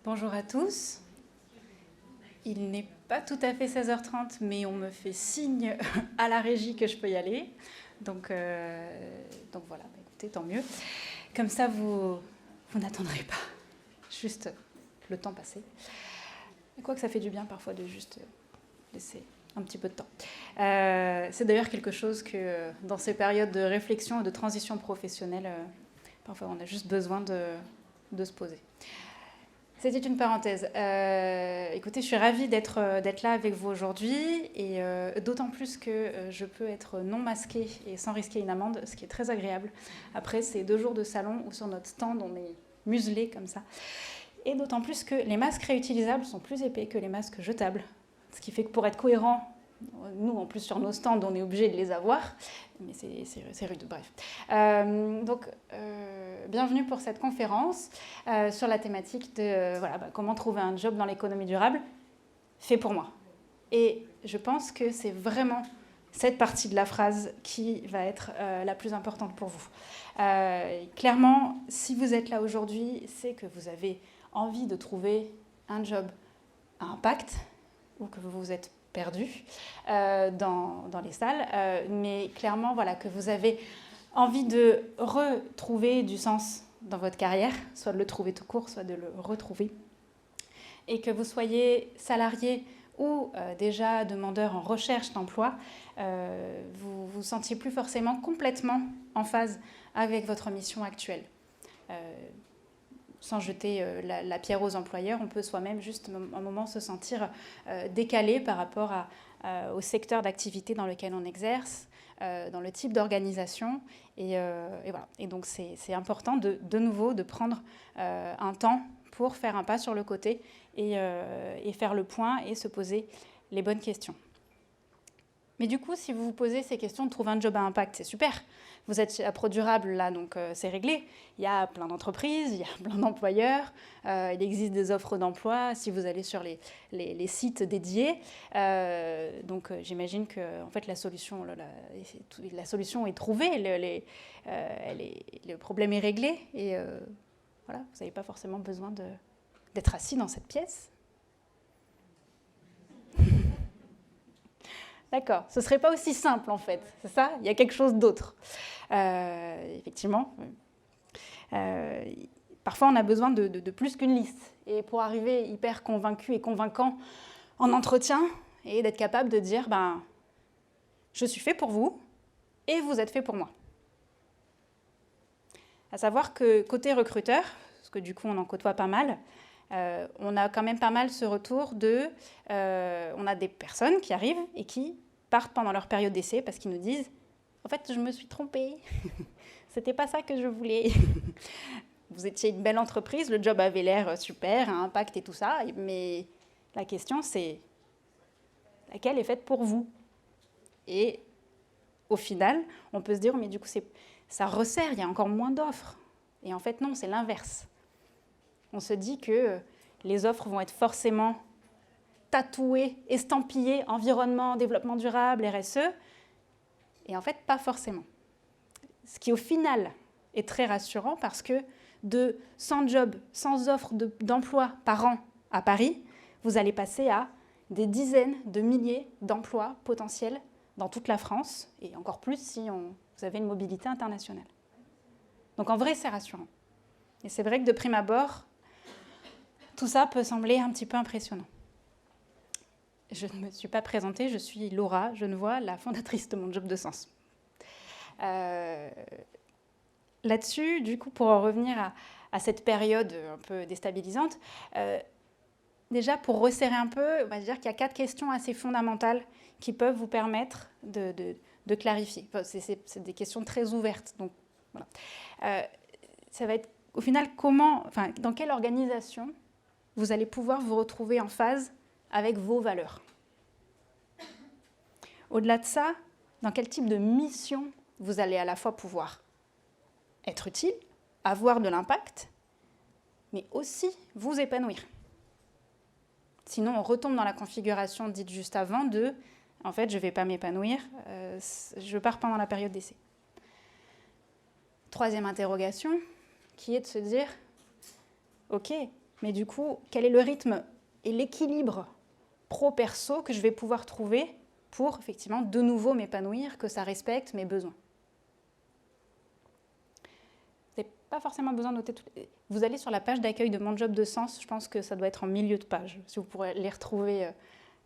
Bonjour à tous. Il n'est pas tout à fait 16h30, mais on me fait signe à la régie que je peux y aller. Donc voilà, écoutez, tant mieux. Comme ça, vous n'attendrez pas. Juste le temps passé. Quoique ça fait du bien parfois de juste laisser un petit peu de temps. C'est d'ailleurs quelque chose que dans ces périodes de réflexion et de transition professionnelle, parfois on a juste besoin de se poser. C'était une parenthèse. Écoutez, je suis ravie d'être là avec vous aujourd'hui, et d'autant plus que je peux être non masquée et sans risquer une amende, ce qui est très agréable. Après ces 2 jours de salon où sur notre stand on est muselé comme ça. Et d'autant plus que les masques réutilisables sont plus épais que les masques jetables. Ce qui fait que pour être cohérent, nous en plus sur nos stands on est obligé de les avoir, mais c'est rude, bref. Bienvenue pour cette conférence sur la thématique de comment trouver un job dans l'économie durable, fait pour moi. Et je pense que c'est vraiment cette partie de la phrase qui va être la plus importante pour vous. Clairement, si vous êtes là aujourd'hui, c'est que vous avez envie de trouver un job à impact, ou que vous vous êtes perdu dans les salles, mais clairement que vous avez envie de retrouver du sens dans votre carrière, soit de le trouver tout court, soit de le retrouver, et que vous soyez salarié ou déjà demandeur en recherche d'emploi, vous vous sentiez plus forcément complètement en phase avec votre mission actuelle. Sans jeter la pierre aux employeurs, on peut soi-même juste un moment se sentir décalé par rapport au secteur d'activité dans lequel on exerce, dans le type d'organisation. Et voilà. Et donc c'est important de nouveau de prendre un temps pour faire un pas sur le côté et faire le point et se poser les bonnes questions. Mais du coup, si vous vous posez ces questions de trouver un job à impact, c'est super. Vous êtes à ProDurable, là, donc c'est réglé. Il y a plein d'entreprises, il y a plein d'employeurs, il existe des offres d'emploi si vous allez sur les sites dédiés. J'imagine que en fait, la solution est trouvée, le problème est réglé. Et voilà, vous n'avez pas forcément besoin d'être assis dans cette pièce. D'accord, ce ne serait pas aussi simple en fait, c'est ça? Il y a quelque chose d'autre. Effectivement. Parfois on a besoin de plus qu'une liste. Et pour arriver hyper convaincu et convaincant en entretien, et d'être capable de dire, je suis fait pour vous et vous êtes fait pour moi. À savoir que côté recruteur, parce que du coup on en côtoie pas mal, on a quand même pas mal ce retour on a des personnes qui arrivent et qui partent pendant leur période d'essai parce qu'ils nous disent « En fait, je me suis trompée, c'était pas ça que je voulais. » Vous étiez une belle entreprise, le job avait l'air super, un impact et tout ça, mais la question c'est laquelle est faite pour vous? Et au final, on peut se dire « Mais du coup, ça resserre, il y a encore moins d'offres. » Et en fait, non, c'est l'inverse. On se dit que les offres vont être forcément tatouées, estampillées, environnement, développement durable, RSE, et en fait, pas forcément. Ce qui, au final, est très rassurant parce que de 100 jobs, 100 offres d'emploi par an à Paris, vous allez passer à des dizaines de milliers d'emplois potentiels dans toute la France, et encore plus si vous avez une mobilité internationale. Donc en vrai, c'est rassurant. Et c'est vrai que de prime abord, tout ça peut sembler un petit peu impressionnant. Je ne me suis pas présentée, je suis Laura Genevoix, la fondatrice de Mon Job de Sens. Là-dessus, du coup, pour en revenir à cette période un peu déstabilisante, déjà pour resserrer un peu, on va dire qu'il y a 4 questions assez fondamentales qui peuvent vous permettre de clarifier. Enfin, c'est des questions très ouvertes. Donc, voilà. Ça va être, au final, dans quelle organisation vous allez pouvoir vous retrouver en phase avec vos valeurs. Au-delà de ça, dans quel type de mission vous allez à la fois pouvoir être utile, avoir de l'impact, mais aussi vous épanouir. Sinon, on retombe dans la configuration dite juste avant en fait, je ne vais pas m'épanouir, je pars pendant la période d'essai. Troisième interrogation, qui est de se dire, ok, mais du coup, quel est le rythme et l'équilibre pro-perso que je vais pouvoir trouver pour effectivement de nouveau m'épanouir, que ça respecte mes besoins. Vous n'avez pas forcément besoin de noter tout. Vous allez sur la page d'accueil de Mon Job de Sens, je pense que ça doit être en milieu de page, si vous pourrez les retrouver.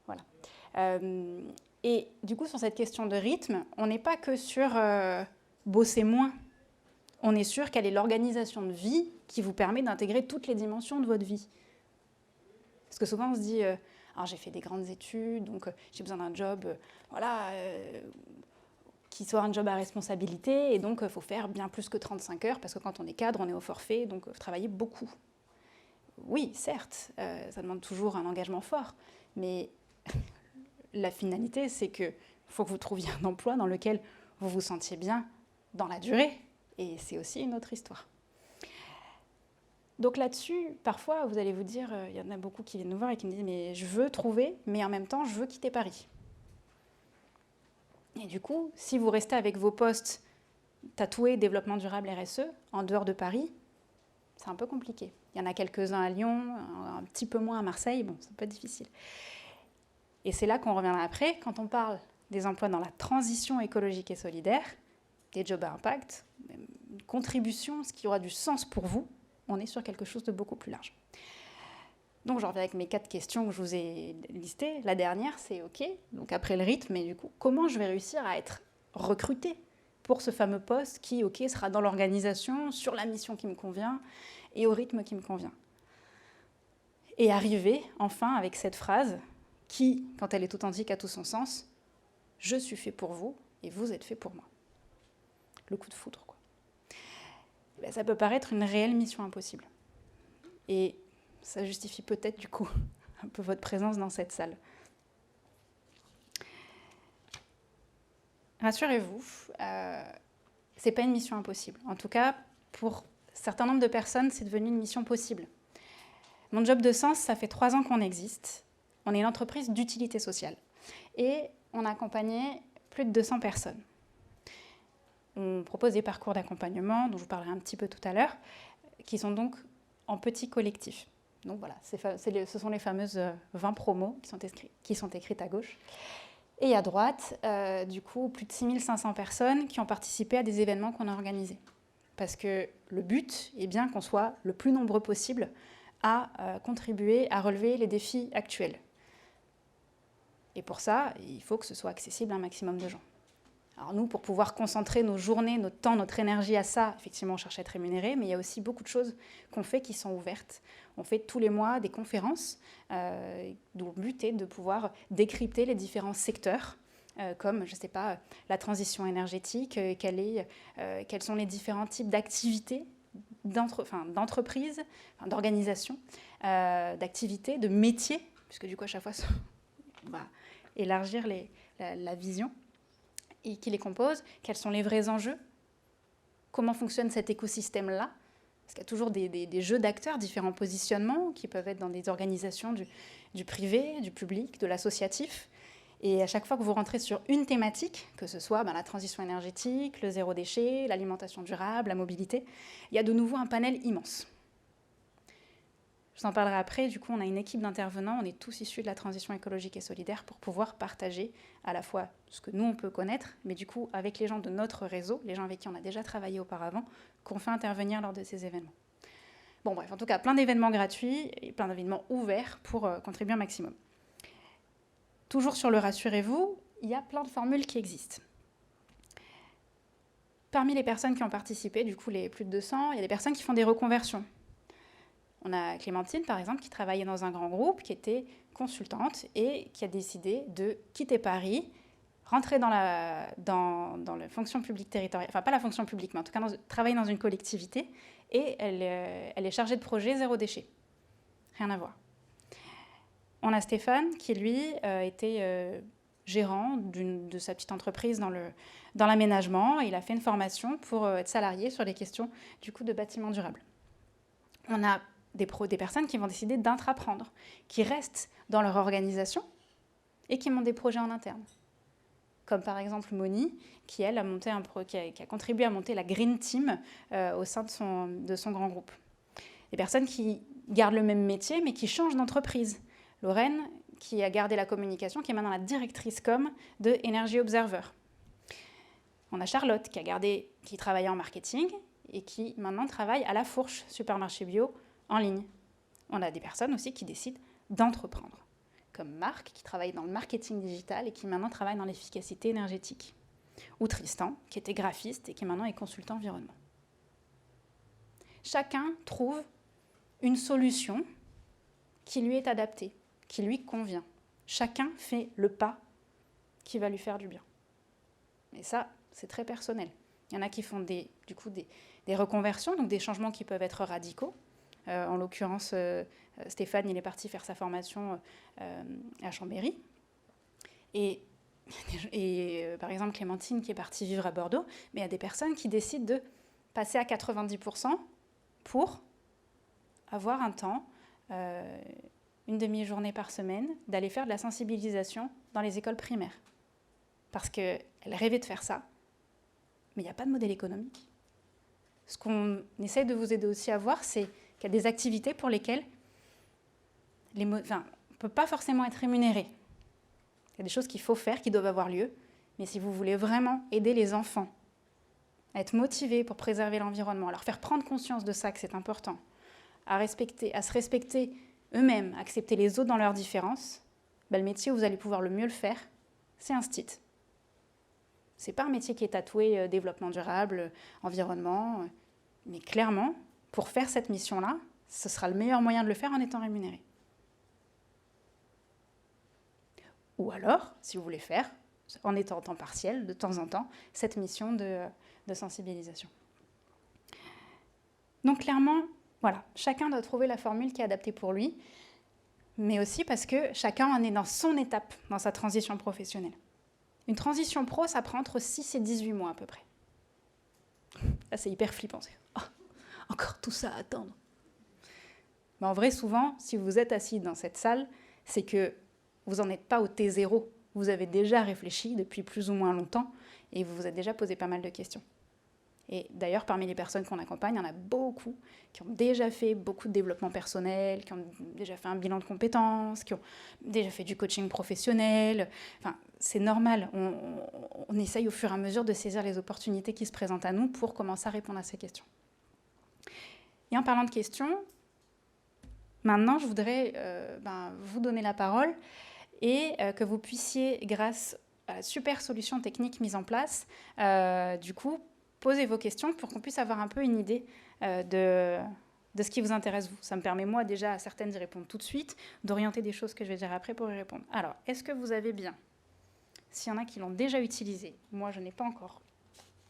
Voilà. Et du coup, sur cette question de rythme, on n'est pas que sur bosser moins. On est sûr quelle est l'organisation de vie qui vous permet d'intégrer toutes les dimensions de votre vie. Parce que souvent, on se dit, alors j'ai fait des grandes études, donc j'ai besoin d'un job qui soit un job à responsabilité, et donc il faut faire bien plus que 35 heures, parce que quand on est cadre, on est au forfait, donc travailler beaucoup. Oui, certes, ça demande toujours un engagement fort, mais la finalité, c'est qu'il faut que vous trouviez un emploi dans lequel vous vous sentiez bien dans la durée, et c'est aussi une autre histoire. Donc là-dessus, parfois, vous allez vous dire, il y en a beaucoup qui viennent nous voir et qui me disent « mais je veux trouver, mais en même temps, je veux quitter Paris ». Et du coup, si vous restez avec vos postes tatoués développement durable RSE en dehors de Paris, c'est un peu compliqué. Il y en a quelques-uns à Lyon, un petit peu moins à Marseille, bon, c'est un peu difficile. Et c'est là qu'on reviendra après, quand on parle des emplois dans la transition écologique et solidaire, des jobs à impact, une contribution, ce qui aura du sens pour vous, on est sur quelque chose de beaucoup plus large. Donc je reviens avec mes 4 questions que je vous ai listées. La dernière, c'est OK, donc après le rythme, mais du coup, comment je vais réussir à être recrutée pour ce fameux poste qui, OK, sera dans l'organisation, sur la mission qui me convient et au rythme qui me convient. Et arriver enfin avec cette phrase qui, quand elle est authentique, a tout son sens, « Je suis fait pour vous et vous êtes fait pour moi ». Le coup de foudre, quoi. Ben, ça peut paraître une réelle mission impossible. Et ça justifie peut-être, du coup, un peu votre présence dans cette salle. Rassurez-vous, c'est pas une mission impossible. En tout cas, pour un certain nombre de personnes, c'est devenu une mission possible. Mon Job de Sens, ça fait 3 ans qu'on existe. On est une entreprise d'utilité sociale. Et on a accompagné plus de 200 personnes. On propose des parcours d'accompagnement, dont je vous parlerai un petit peu tout à l'heure, qui sont donc en petits collectifs. Donc voilà, ce sont les fameuses 20 promos qui sont écrites à gauche. Et à droite, du coup, plus de 6500 personnes qui ont participé à des événements qu'on a organisés. Parce que le but est bien qu'on soit le plus nombreux possible à contribuer à relever les défis actuels. Et pour ça, il faut que ce soit accessible à un maximum de gens. Alors nous, pour pouvoir concentrer nos journées, notre temps, notre énergie à ça, effectivement, on cherche à être rémunéré, mais il y a aussi beaucoup de choses qu'on fait qui sont ouvertes. On fait tous les mois des conférences dont le but est de pouvoir décrypter les différents secteurs, comme, je ne sais pas, la transition énergétique, quels sont les différents types d'activités, d'entreprises, d'organisations, d'activités, de métiers, puisque du coup, à chaque fois, on va élargir la vision, et qui les composent, quels sont les vrais enjeux, comment fonctionne cet écosystème-là, parce qu'il y a toujours des jeux d'acteurs, différents positionnements qui peuvent être dans des organisations du privé, du public, de l'associatif. Et à chaque fois que vous rentrez sur une thématique, que ce soit la transition énergétique, le zéro déchet, l'alimentation durable, la mobilité, il y a de nouveau un panel immense. Je vous en parlerai après. Du coup, on a une équipe d'intervenants. On est tous issus de la transition écologique et solidaire pour pouvoir partager à la fois ce que nous, on peut connaître, mais du coup, avec les gens de notre réseau, les gens avec qui on a déjà travaillé auparavant, qu'on fait intervenir lors de ces événements. Bon, bref, en tout cas, plein d'événements gratuits et plein d'événements ouverts pour contribuer un maximum. Toujours sur le rassurez-vous, il y a plein de formules qui existent. Parmi les personnes qui ont participé, du coup, les plus de 200, il y a des personnes qui font des reconversions. On a Clémentine, par exemple, qui travaillait dans un grand groupe, qui était consultante et qui a décidé de quitter Paris, rentrer dans la fonction publique territoriale, enfin pas la fonction publique, mais en tout cas travailler dans une collectivité, et elle est chargée de projet zéro déchet. Rien à voir. On a Stéphane, qui lui était gérant de sa petite entreprise dans l'aménagement. Il a fait une formation pour être salarié sur les questions du coup de bâtiments durables. On a des personnes qui vont décider d'intraprendre, qui restent dans leur organisation et qui montent des projets en interne. Comme par exemple Moni, qui elle a contribué à monter la Green Team au sein de son grand groupe. Des personnes qui gardent le même métier, mais qui changent d'entreprise. Lorraine, qui a gardé la communication, qui est maintenant la directrice com de Energy Observer. On a Charlotte, qui travaillait en marketing et qui maintenant travaille à La Fourche, supermarché bio, en ligne. On a des personnes aussi qui décident d'entreprendre, comme Marc, qui travaille dans le marketing digital et qui maintenant travaille dans l'efficacité énergétique. Ou Tristan, qui était graphiste et qui maintenant est consultant environnement. Chacun trouve une solution qui lui est adaptée, qui lui convient. Chacun fait le pas qui va lui faire du bien. Et ça, c'est très personnel. Il y en a qui font des reconversions, donc des changements qui peuvent être radicaux. En l'occurrence, Stéphane, il est parti faire sa formation à Chambéry. Et par exemple, Clémentine, qui est partie vivre à Bordeaux, mais il y a des personnes qui décident de passer à 90% pour avoir un temps, une demi-journée par semaine, d'aller faire de la sensibilisation dans les écoles primaires. Parce qu'elle rêvait de faire ça, mais il n'y a pas de modèle économique. Ce qu'on essaie de vous aider aussi à voir, c'est qu'il y a des activités pour lesquelles on ne peut pas forcément être rémunéré. Il y a des choses qu'il faut faire, qui doivent avoir lieu, mais si vous voulez vraiment aider les enfants à être motivés pour préserver l'environnement, à leur faire prendre conscience de ça, que c'est important, à se respecter eux-mêmes, à accepter les autres dans leurs différences, le métier où vous allez pouvoir le mieux le faire, c'est un STIT. Ce n'est pas un métier qui est tatoué développement durable, environnement, mais clairement, pour faire cette mission-là, ce sera le meilleur moyen de le faire en étant rémunéré. Ou alors, si vous voulez faire, en étant en temps partiel, de temps en temps, cette mission de sensibilisation. Donc clairement, voilà, chacun doit trouver la formule qui est adaptée pour lui, mais aussi parce que chacun en est dans son étape, dans sa transition professionnelle. Une transition pro, ça prend entre 6 et 18 mois à peu près. Là, c'est hyper flippant. Encore tout ça à attendre. Mais en vrai, souvent, si vous êtes assis dans cette salle, c'est que vous n'en êtes pas au T0. Vous avez déjà réfléchi depuis plus ou moins longtemps et vous vous êtes déjà posé pas mal de questions. Et d'ailleurs, parmi les personnes qu'on accompagne, il y en a beaucoup qui ont déjà fait beaucoup de développement personnel, qui ont déjà fait un bilan de compétences, qui ont déjà fait du coaching professionnel. Enfin, c'est normal. On essaye au fur et à mesure de saisir les opportunités qui se présentent à nous pour commencer à répondre à ces questions. Et en parlant de questions, maintenant, je voudrais vous donner la parole et que vous puissiez, grâce à la super solution technique mise en place, du coup, posez vos questions pour qu'on puisse avoir un peu une idée de ce qui vous intéresse, vous. Ça me permet, moi, déjà, à certaines d'y répondre tout de suite, d'orienter des choses que je vais dire après pour y répondre. Alors, est-ce que vous avez bien, s'il y en a qui l'ont déjà utilisé, moi, je n'ai pas encore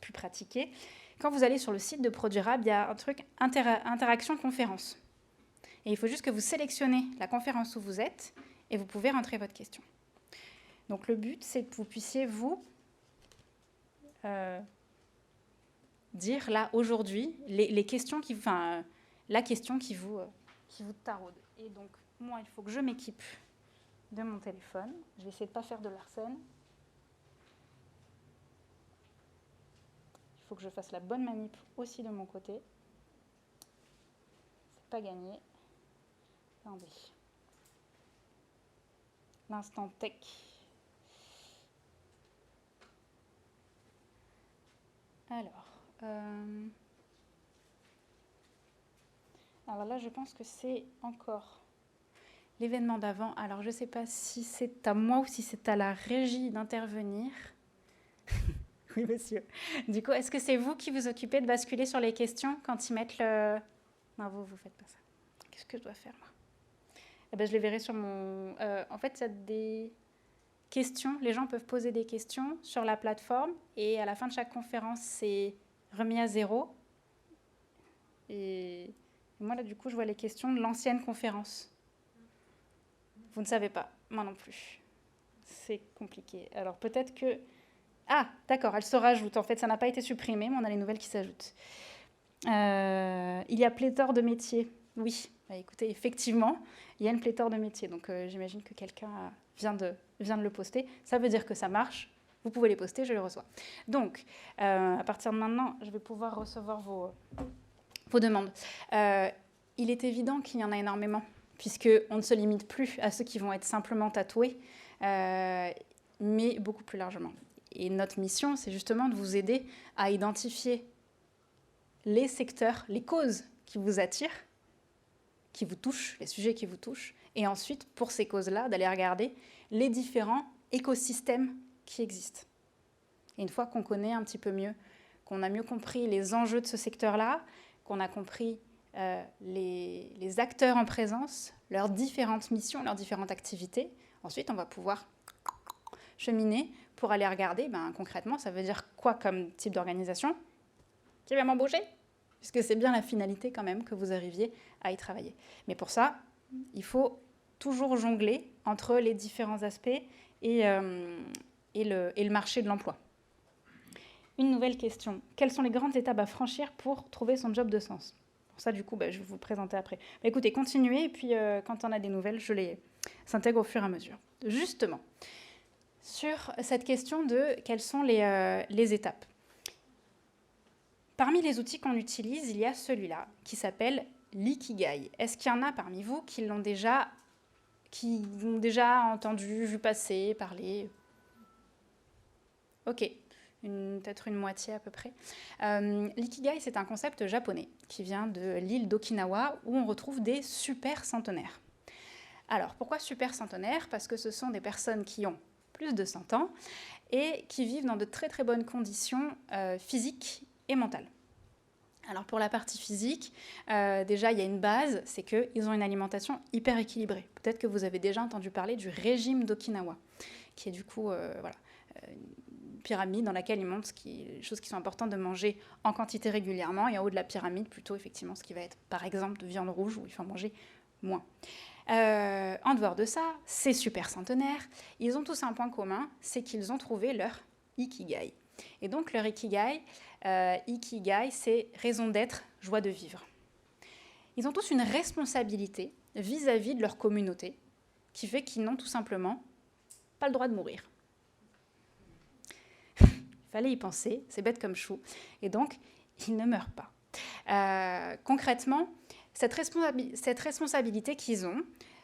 pu pratiquer, quand vous allez sur le site de Produrable, il y a un truc interaction conférence. Et il faut juste que vous sélectionnez la conférence où vous êtes et vous pouvez rentrer votre question. Donc, le but, c'est que vous puissiez, vous, dire là aujourd'hui les questions la question qui vous taraude. Et donc moi il faut que je m'équipe de mon téléphone. Je vais essayer de ne pas faire de l'arsène. Il faut que je fasse la bonne manip aussi de mon côté. C'est pas gagné. Attendez. L'instant tech. Alors là, je pense que c'est encore l'événement d'avant. Alors, je ne sais pas si c'est à moi ou si c'est à la régie d'intervenir. Oui, monsieur. Du coup, est-ce que c'est vous qui vous occupez de basculer sur les questions quand ils mettent le... Non, vous ne faites pas ça. Qu'est-ce que je dois faire, moi ? Eh bien, je les verrai sur mon... en fait, il y a des questions. Les gens peuvent poser des questions sur la plateforme. Et à la fin de chaque conférence, c'est remis à 0. Et moi, là, du coup, je vois les questions de l'ancienne conférence. Vous ne savez pas. Moi non plus. C'est compliqué. Alors, peut-être que... Ah, d'accord, elles se rajoutent. En fait, ça n'a pas été supprimé, mais on a les nouvelles qui s'ajoutent. Il y a pléthore de métiers. Oui, bah, écoutez, effectivement, il y a une pléthore de métiers. Donc, j'imagine que quelqu'un vient de le poster. Ça veut dire que ça marche. Vous pouvez les poster, je les reçois. Donc, à partir de maintenant, je vais pouvoir recevoir vos demandes. Il il est évident qu'il y en a énormément, puisqu'on ne se limite plus à ceux qui vont être simplement tatoués, mais beaucoup plus largement. Et notre mission, c'est justement de vous aider à identifier les secteurs, les causes qui vous attirent, qui vous touchent, les sujets qui vous touchent, et ensuite, pour ces causes-là, d'aller regarder les différents écosystèmes qui existent. Et une fois qu'on connaît un petit peu mieux, qu'on a mieux compris les enjeux de ce secteur-là, qu'on a compris les acteurs en présence, leurs différentes missions, leurs différentes activités, ensuite, on va pouvoir cheminer pour aller regarder, concrètement, ça veut dire quoi comme type d'organisation qui va m'embaucher, puisque c'est bien la finalité quand même que vous arriviez à y travailler. Mais pour ça, il faut toujours jongler entre les différents aspects et le marché de l'emploi. Une nouvelle question. Quelles sont les grandes étapes à franchir pour trouver son job de sens? Pour ça, du coup, je vais vous le présenter après. Écoutez, continuez, et puis quand on a des nouvelles, je les intègre au fur et à mesure. Justement, sur cette question de quelles sont les étapes. Parmi les outils qu'on utilise, il y a celui-là qui s'appelle l'Ikigai. Est-ce qu'il y en a parmi vous qui l'ont déjà entendu, vu passer, parler? Ok, peut-être une moitié à peu près. L'ikigai, c'est un concept japonais qui vient de l'île d'Okinawa où on retrouve des super centenaires. Alors, pourquoi super centenaires? Parce que ce sont des personnes qui ont plus de 100 ans et qui vivent dans de très très bonnes conditions physiques et mentales. Alors pour la partie physique, déjà il y a une base, c'est qu'ils ont une alimentation hyper équilibrée. Peut-être que vous avez déjà entendu parler du régime d'Okinawa, qui est du coup une pyramide dans laquelle ils montrent les choses qui sont importantes de manger en quantité régulièrement, et en haut de la pyramide plutôt effectivement ce qui va être par exemple de viande rouge où il faut en manger moins. En dehors de ça, ces super centenaires, ils ont tous un point commun, c'est qu'ils ont trouvé leur Ikigai. Et donc leur Ikigai, c'est raison d'être, joie de vivre. Ils ont tous une responsabilité vis-à-vis de leur communauté qui fait qu'ils n'ont tout simplement pas le droit de mourir. Il fallait y penser, c'est bête comme chou. Et donc, ils ne meurent pas. Concrètement, cette responsabilité qu'ils ont,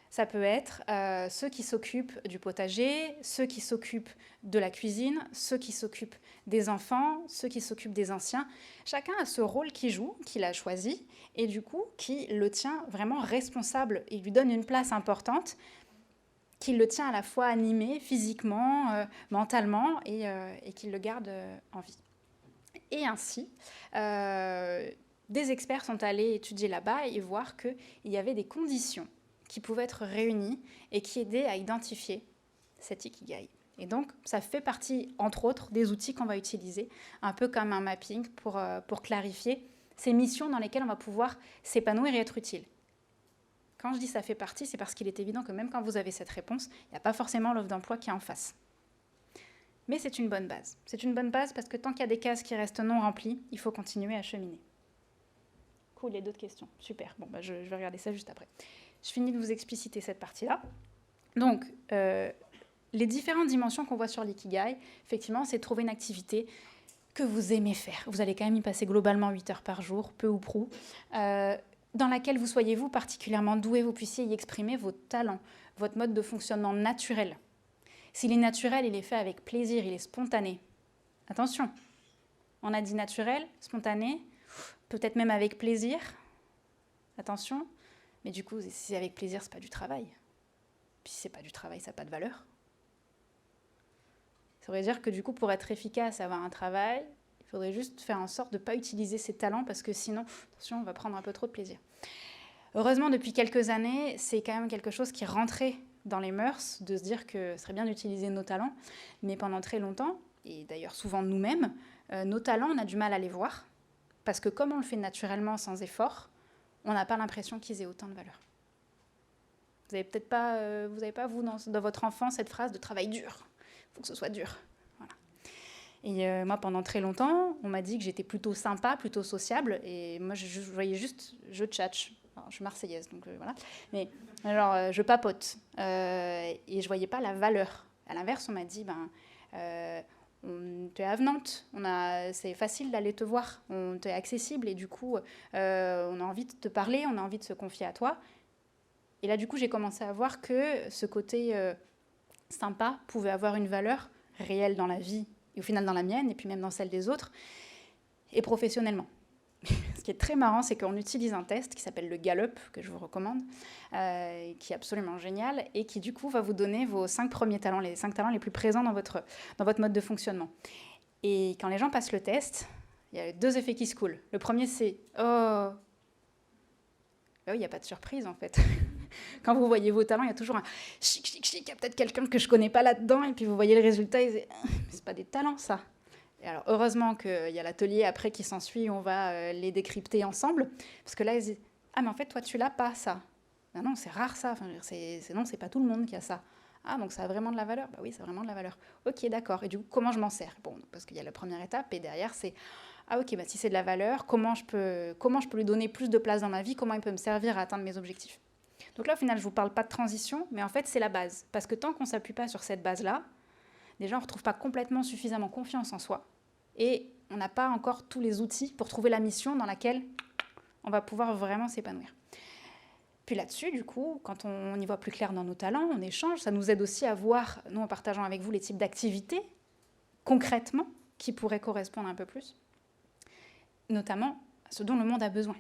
ça peut être ceux qui s'occupent du potager, ceux qui s'occupent de la cuisine, ceux qui s'occupent des enfants, ceux qui s'occupent des anciens. Chacun a ce rôle qu'il joue, qu'il a choisi, et du coup, qui le tient vraiment responsable et lui donne une place importante, qui le tient à la fois animé physiquement, mentalement, et qui le garde en vie. Et ainsi, des experts sont allés étudier là-bas et voir qu'il y avait des conditions qui pouvaient être réunies et qui aidaient à identifier cet Ikigai. Et donc, ça fait partie, entre autres, des outils qu'on va utiliser, un peu comme un mapping pour clarifier ces missions dans lesquelles on va pouvoir s'épanouir et être utile. Quand je dis ça fait partie, c'est parce qu'il est évident que même quand vous avez cette réponse, il n'y a pas forcément l'offre d'emploi qui est en face. Mais c'est une bonne base. C'est une bonne base parce que tant qu'il y a des cases qui restent non remplies, il faut continuer à cheminer. Cool, il y a d'autres questions. Super. Bon, je vais regarder ça juste après. Je finis de vous expliciter cette partie-là. Donc, les différentes dimensions qu'on voit sur l'Ikigai, effectivement, c'est de trouver une activité que vous aimez faire. Vous allez quand même y passer globalement 8 heures par jour, peu ou prou, dans laquelle vous soyez vous particulièrement doué, vous puissiez y exprimer vos talents, votre mode de fonctionnement naturel. S'il est naturel, il est fait avec plaisir, il est spontané. Attention, on a dit naturel, spontané, peut-être même avec plaisir. Attention, mais du coup, si c'est avec plaisir, c'est pas du travail. Puis si c'est pas du travail, ça n'a pas de valeur. Ça veut dire que du coup, pour être efficace, avoir un travail, il faudrait juste faire en sorte de ne pas utiliser ses talents parce que sinon, attention, on va prendre un peu trop de plaisir. Heureusement, depuis quelques années, c'est quand même quelque chose qui est rentré dans les mœurs, de se dire que ce serait bien d'utiliser nos talents. Mais pendant très longtemps, et d'ailleurs souvent nous-mêmes, nos talents, on a du mal à les voir. Parce que comme on le fait naturellement, sans effort, on n'a pas l'impression qu'ils aient autant de valeur. Vous n'avez peut-être pas, vous, dans votre enfance, cette phrase de travail dur. Il faut que ce soit dur. Voilà. Et moi, pendant très longtemps, on m'a dit que j'étais plutôt sympa, plutôt sociable. Et moi, je voyais juste, je tchatche. Alors, je suis marseillaise, donc voilà. Mais alors, je papote. Et je ne voyais pas la valeur. À l'inverse, on m'a dit, tu es avenante, c'est facile d'aller te voir, tu es accessible et du coup, on a envie de te parler, on a envie de se confier à toi. Et là, du coup, j'ai commencé à voir que ce côté sympa pouvait avoir une valeur réelle dans la vie, et au final dans la mienne, et puis même dans celle des autres, et professionnellement. Ce qui est très marrant, c'est qu'on utilise un test qui s'appelle le Gallup, que je vous recommande, qui est absolument génial, et qui du coup va vous donner vos 5 premiers talents, les 5 talents les plus présents dans votre mode de fonctionnement. Et quand les gens passent le test, il y a 2 effets qui se coulent. Le premier, c'est « Oh !» Il n'y a pas de surprise, en fait. Quand vous voyez vos talents, il y a toujours un « chic, chic, chic », il y a peut-être quelqu'un que je ne connais pas là-dedans, et puis vous voyez le résultat, et c'est « Mais ce n'est pas des talents, ça !» Et alors, heureusement qu'il y a l'atelier après qui s'ensuit, on va les décrypter ensemble, parce que là, ils disent « Ah, mais en fait, toi, tu l'as pas, ça. » Ben non, c'est rare, ça. Enfin, non, c'est pas tout le monde qui a ça. Ah, donc ça a vraiment de la valeur? Bah oui, ça a vraiment de la valeur. Ok, d'accord. Et du coup, comment je m'en sers? Bon, parce qu'il y a la première étape, et derrière, c'est ah ok, bah si c'est de la valeur, comment je peux lui donner plus de place dans ma vie? Comment il peut me servir à atteindre mes objectifs? Donc là, au final, je ne vous parle pas de transition, mais en fait, c'est la base. Parce que tant qu'on ne s'appuie pas sur cette base-là, déjà, on ne retrouve pas complètement suffisamment confiance en soi. Et on n'a pas encore tous les outils pour trouver la mission dans laquelle on va pouvoir vraiment s'épanouir. Puis là-dessus, du coup, quand on y voit plus clair dans nos talents, on échange, ça nous aide aussi à voir, nous en partageant avec vous, les types d'activités, concrètement, qui pourraient correspondre un peu plus, notamment à ce dont le monde a besoin.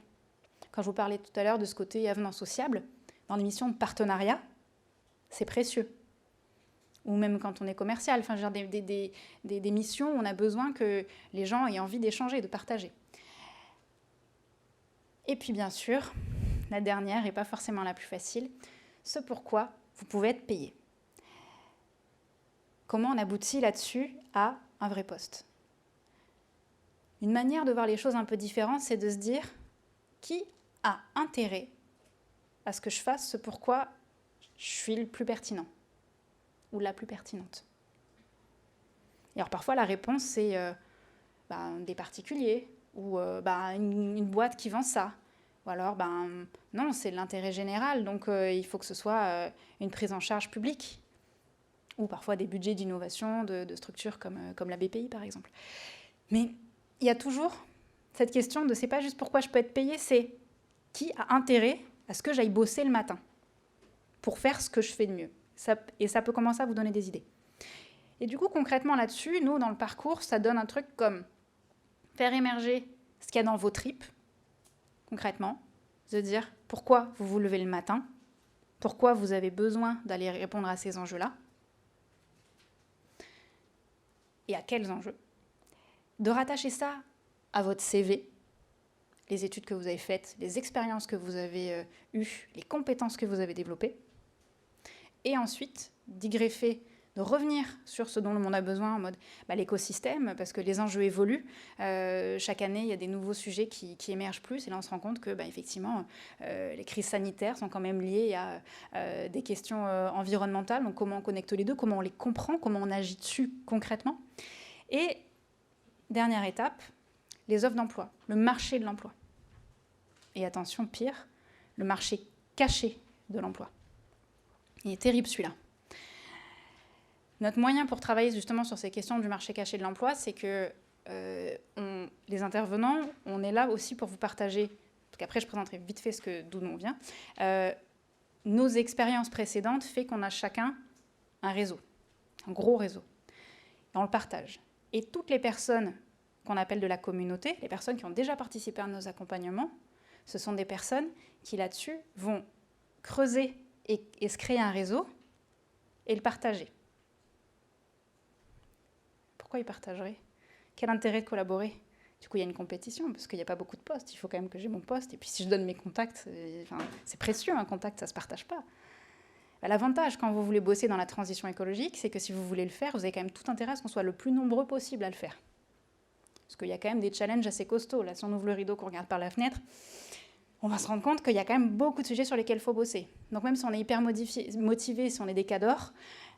Quand je vous parlais tout à l'heure de ce côté avenant sociable, dans les missions de partenariat, c'est précieux. Ou même quand on est commercial, enfin, genre des missions où on a besoin que les gens aient envie d'échanger, de partager. Et puis bien sûr, la dernière, et pas forcément la plus facile, ce pourquoi vous pouvez être payé. Comment on aboutit là-dessus à un vrai poste? Une manière de voir les choses un peu différentes, c'est de se dire qui a intérêt à ce que je fasse ce pourquoi je suis le plus pertinent ou la plus pertinente. Et alors parfois la réponse c'est des particuliers ou une boîte qui vend ça. Ou alors non, c'est l'intérêt général, donc il faut que ce soit une prise en charge publique. Ou parfois des budgets d'innovation de structures comme la BPI par exemple. Mais il y a toujours cette question de c'est pas juste pourquoi je peux être payé, c'est qui a intérêt à ce que j'aille bosser le matin pour faire ce que je fais de mieux. Et ça peut commencer à vous donner des idées. Et du coup, concrètement là-dessus, nous, dans le parcours, ça donne un truc comme faire émerger ce qu'il y a dans vos tripes, concrètement, de dire pourquoi vous vous levez le matin, pourquoi vous avez besoin d'aller répondre à ces enjeux-là, et à quels enjeux. De rattacher ça à votre CV, les études que vous avez faites, les expériences que vous avez eues, les compétences que vous avez développées, et ensuite d'y greffer, de revenir sur ce dont le monde a besoin en mode l'écosystème, parce que les enjeux évoluent. Chaque année, il y a des nouveaux sujets qui émergent plus, et là on se rend compte que effectivement, les crises sanitaires sont quand même liées à des questions environnementales, donc comment on connecte les deux, comment on les comprend, comment on agit dessus concrètement. Et dernière étape, les offres d'emploi, le marché de l'emploi. Et attention, pire, le marché caché de l'emploi. Il est terrible celui-là. Notre moyen pour travailler justement sur ces questions du marché caché de l'emploi, c'est que les intervenants, on est là aussi pour vous partager, parce qu'après je présenterai vite fait d'où on vient, nos expériences précédentes fait qu'on a chacun un réseau, un gros réseau. Et on le partage. Et toutes les personnes qu'on appelle de la communauté, les personnes qui ont déjà participé à nos accompagnements, ce sont des personnes qui là-dessus vont creuser et se créer un réseau et le partager. Pourquoi ils partageraient? Quel intérêt de collaborer? Du coup, il y a une compétition, parce qu'il n'y a pas beaucoup de postes. Il faut quand même que j'ai mon poste. Et puis, si je donne mes contacts, c'est précieux, un contact, ça ne se partage pas. L'avantage, quand vous voulez bosser dans la transition écologique, c'est que si vous voulez le faire, vous avez quand même tout intérêt à ce qu'on soit le plus nombreux possible à le faire. Parce qu'il y a quand même des challenges assez costauds. Là, si on ouvre le rideau, qu'on regarde par la fenêtre, on va se rendre compte qu'il y a quand même beaucoup de sujets sur lesquels il faut bosser. Donc même si on est hyper motivé, si on est des cadors,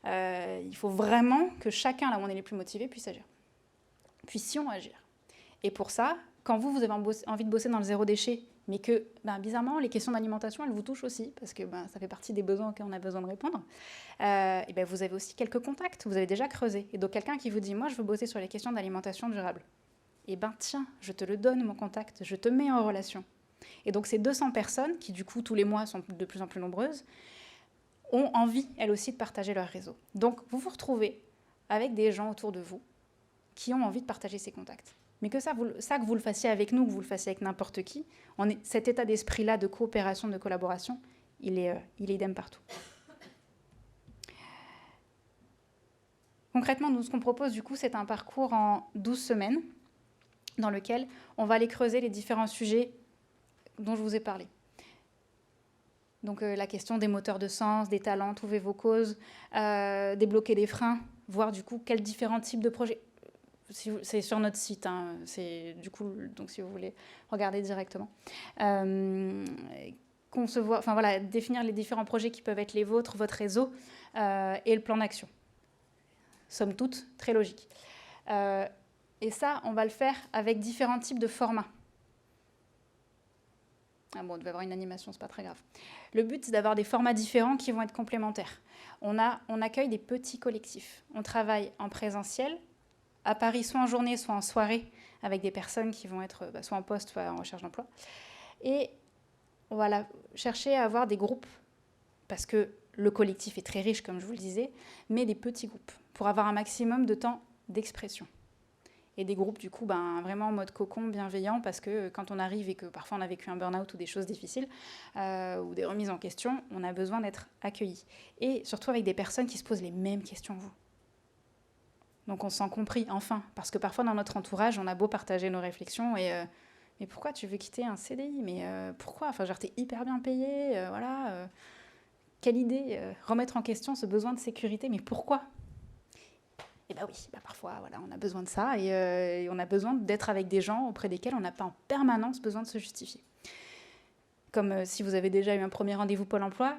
il faut vraiment que chacun, là où on est les plus motivés, puissions agir. Et pour ça, quand vous avez envie de bosser dans le zéro déchet, mais que, bizarrement, les questions d'alimentation, elles vous touchent aussi, parce que ça fait partie des besoins auxquels on a besoin de répondre, et vous avez aussi quelques contacts, vous avez déjà creusé. Et donc, quelqu'un qui vous dit, moi, je veux bosser sur les questions d'alimentation durable, tiens, je te le donne, mon contact, je te mets en relation. Et donc, ces 200 personnes, qui du coup, tous les mois, sont de plus en plus nombreuses, ont envie, elles aussi, de partager leur réseau. Donc, vous vous retrouvez avec des gens autour de vous qui ont envie de partager ces contacts. Mais que que vous le fassiez avec nous, que vous le fassiez avec n'importe qui, cet état d'esprit-là de coopération, de collaboration, il est idem partout. Concrètement, nous, ce qu'on propose, du coup, c'est un parcours en 12 semaines dans lequel on va aller creuser les différents sujets dont je vous ai parlé. Donc la question des moteurs de sens, des talents, trouver vos causes, débloquer les freins, voir du coup quels différents types de projets. C'est sur notre site, hein, c'est du coup, donc si vous voulez regarder directement. Concevoir, définir les différents projets qui peuvent être les vôtres, votre réseau, et le plan d'action. Somme toute, très logique. Et ça, on va le faire avec différents types de formats. Ah bon, on devait avoir une animation, c'est pas très grave. Le but, c'est d'avoir des formats différents qui vont être complémentaires. On accueille des petits collectifs. On travaille en présentiel, à Paris, soit en journée, soit en soirée, avec des personnes qui vont être soit en poste, soit en recherche d'emploi. Et on va chercher à avoir des groupes, parce que le collectif est très riche, comme je vous le disais, mais des petits groupes, pour avoir un maximum de temps d'expression. Et des groupes, du coup, vraiment en mode cocon, bienveillant, parce que quand on arrive et que parfois on a vécu un burn-out ou des choses difficiles, ou des remises en question, on a besoin d'être accueilli. Et surtout avec des personnes qui se posent les mêmes questions que vous. Donc on se sent compris, enfin, parce que parfois dans notre entourage, on a beau partager nos réflexions et mais pourquoi tu veux quitter un CDI? Mais pourquoi? Enfin, genre, t'es hyper bien payé, voilà. Quelle idée, remettre en question ce besoin de sécurité, mais pourquoi? Et oui, parfois, voilà, on a besoin de ça et on a besoin d'être avec des gens auprès desquels on n'a pas en permanence besoin de se justifier. Comme si vous avez déjà eu un premier rendez-vous Pôle emploi,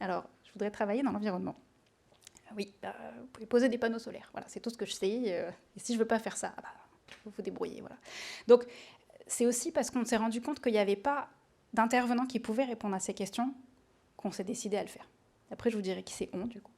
alors, je voudrais travailler dans l'environnement. Oui, vous pouvez poser des panneaux solaires. Voilà, c'est tout ce que je sais. Et si je ne veux pas faire ça, vous vous débrouillez. Voilà. Donc, c'est aussi parce qu'on s'est rendu compte qu'il n'y avait pas d'intervenant qui pouvait répondre à ces questions qu'on s'est décidé à le faire. Après, je vous dirai qui c'est on, du coup.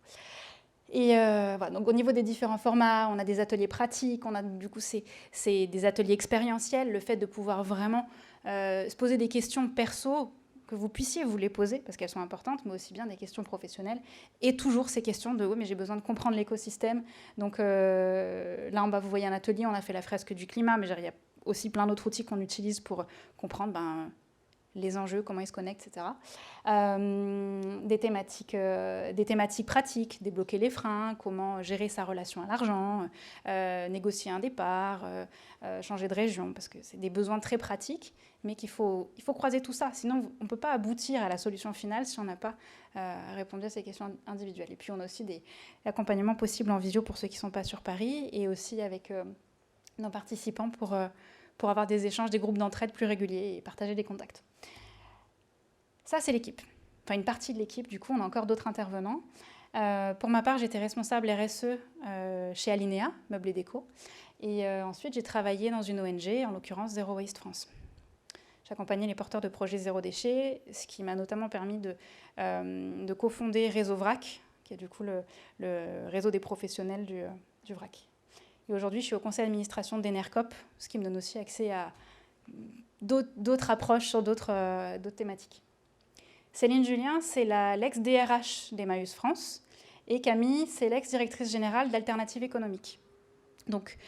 Et voilà, donc au niveau des différents formats, on a des ateliers pratiques, on a du coup c'est des ateliers expérientiels, le fait de pouvoir vraiment se poser des questions perso, que vous puissiez vous les poser, parce qu'elles sont importantes, mais aussi bien des questions professionnelles, et toujours ces questions de « oui, mais j'ai besoin de comprendre l'écosystème ». Donc là, en bas, vous voyez un atelier, on a fait la fresque du climat, mais il y a aussi plein d'autres outils qu'on utilise pour comprendre les enjeux, comment ils se connectent, etc. Des thématiques pratiques, débloquer les freins, comment gérer sa relation à l'argent, négocier un départ, changer de région, parce que c'est des besoins très pratiques, mais il faut croiser tout ça. Sinon, on ne peut pas aboutir à la solution finale si on n'a pas répondu à ces questions individuelles. Et puis, on a aussi des accompagnements possibles en visio pour ceux qui ne sont pas sur Paris, et aussi avec nos participants pour avoir des échanges, des groupes d'entraide plus réguliers et partager des contacts. Ça, c'est l'équipe. Enfin, une partie de l'équipe, du coup, on a encore d'autres intervenants. Pour ma part, j'étais responsable RSE chez Alinea, Meubles et Déco. Et ensuite, j'ai travaillé dans une ONG, en l'occurrence Zero Waste France. J'accompagnais les porteurs de projets zéro déchet, ce qui m'a notamment permis de cofonder Réseau VRAC, qui est du coup le réseau des professionnels du VRAC. Et aujourd'hui, je suis au conseil d'administration d'Enercop, ce qui me donne aussi accès à d'autres approches sur d'autres thématiques. Céline Julien, c'est l'ex-DRH d'Emmaüs France. Et Camille, c'est l'ex-directrice générale d'Alternative économique. Donc,